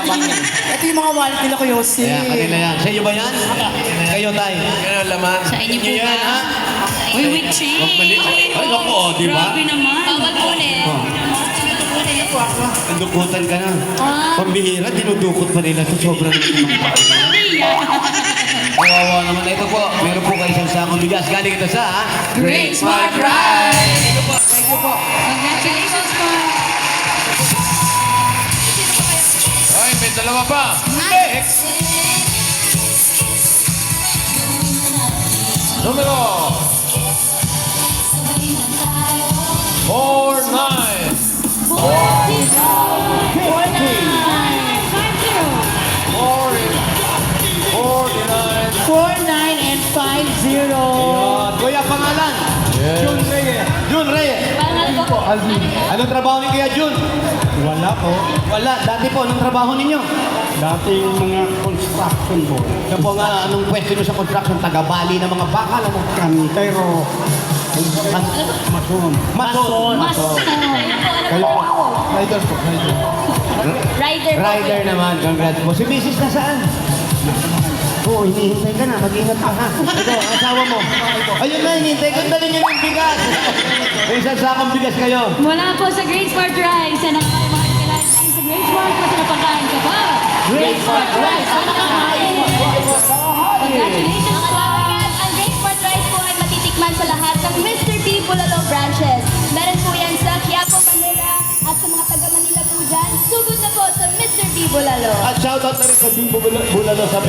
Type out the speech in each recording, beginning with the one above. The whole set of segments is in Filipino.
Yabang yan. Ito yung mga wallet nila, Kuya Jose. Ayan, kanila yan. Sa iyo ba yan? Kayo, tay. Yan ang laman. Sa inyo po Yan, ba? ha? Uy, with change. Ay, naku, oh, di ba? Grabe naman. Bawal kunin. Dukutan ka na. Ah. Pambihira, dinudukot pa nila ito. Sobrang Hindi yan. kawawa naman. Ito po, meron po kayo isang sakong bigas. Galing ito sa Great Smart Rice. Ito po, thank you po. Congratulations po. Ay, may dalawa pa. Next. Numero 49. 49 and 50. Yun. Kuya, pangalan? Jun Reyes. Jun Reyes. Pangal ko. Anong trabaho ni Kuya Jun? Wala po. Wala. Dati po, anong trabaho ninyo? Dating mga construction po. Ito po nga, anong pwesto nyo sa construction? Taga-bali ng mga bakal? Ano? Kantero. Mason. Mason. Mason. Kayo po. Rider po. Rider. Rider po. Rider naman. Congrats po. Si Mrs. nasaan? Oo, hinihintay ka na. Mag-ingat ka ha. Ito, asawa mo. Ayun na, hinihintay ko. Dali niyo yung bigas. May isang sakong bigas kayo. Mula po sa Great Smart Rice. Ano kayo mga kailangan sa Great Smart? Kasi napakain ka ba? Great Smart Rice. Ano nakakain? Congratulations po. Ang Great Smart Rice po ay matitikman sa lahat ng Mr. P. Bulalo branches. Meron po yan sa Quiapo, Manila at sa mga taga Manila po dyan. Sugod na po sa Mr. P. Bulalo. At shoutout na rin sa Bimbo Bulalo sa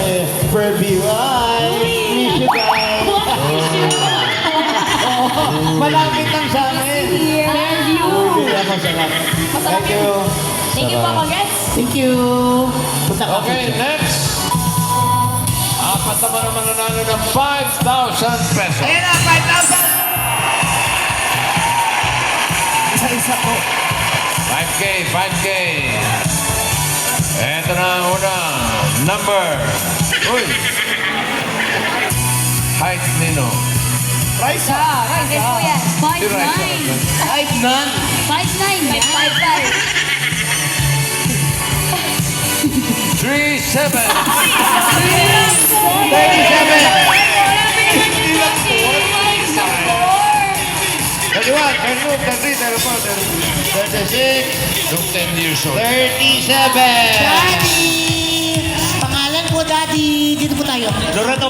Fairview. Ay, miss you guys. Malapit lang sa amin. Fairview. Hindi ako sarap. Thank you. Thank you po, Congrats. Thank you. Punta ka. Okay, next. Apat naman nanalo ng 5,000 pesos. Ayan na, 5,000. Isa-isa po. 5K, 5K. Ito na ang una. Number. Uy. Height nino. Rice. Okay po yan. 5'9". Kahit none. 5'9". yan. 3-7. 31, 36. 10 years old. 37. Daddy! Pangalan po, Daddy. Dito po tayo. Loreto